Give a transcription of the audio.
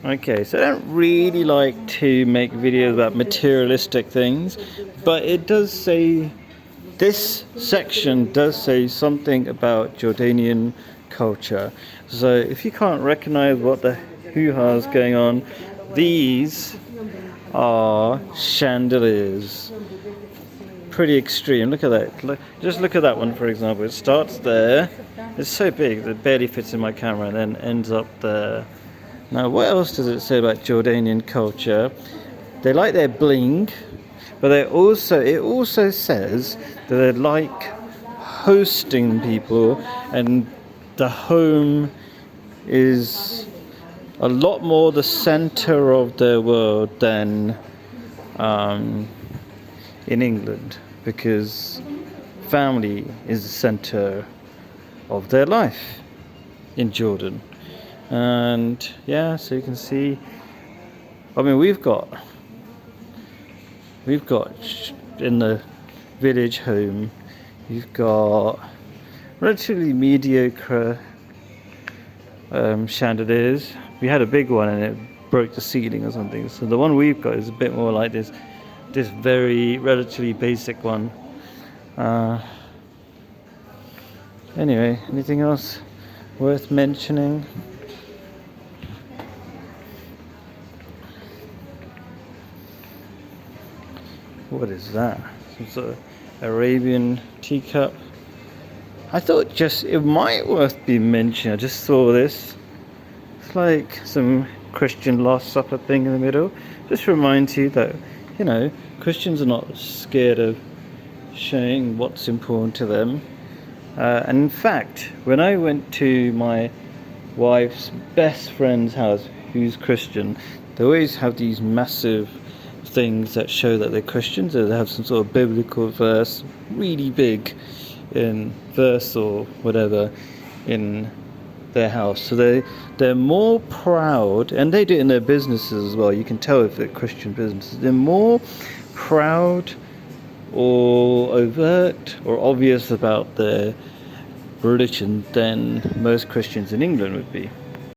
Okay, so I don't really like to make videos about materialistic things, but it does say, this section does say something about Jordanian culture. So if you can't recognize what the hoo-ha's going on, these are chandeliers. Pretty extreme. Look at that. Just look at that one, for example. It starts there. It's so big that it barely fits in my camera and then ends up there. Now, what else does it say about Jordanian culture? They like their bling, but it also says that they like hosting people, and the home is a lot more the center of their world than in England, because family is the center of their life in Jordan. And yeah, so you can see, I mean, we've got in the village home, you've got relatively mediocre chandeliers. We had a big one and it broke the ceiling or something, so the one we've got is a bit more like this very relatively basic one. Anyway, anything else worth mentioning? What is that? Some sort of Arabian teacup. I thought it might worth being mentioned. I just saw this. It's like some Christian Last Supper thing in the middle. Just reminds you that, Christians are not scared of showing what's important to them. And in fact, when I went to my wife's best friend's house, who's Christian, they always have these massive things that show that they're Christians. They have some sort of biblical verse, really big in verse or whatever, in their house. So they're more proud, and they do it in their businesses as well. You can tell if they're Christian businesses. They're more proud or overt or obvious about their religion than most Christians in England would be.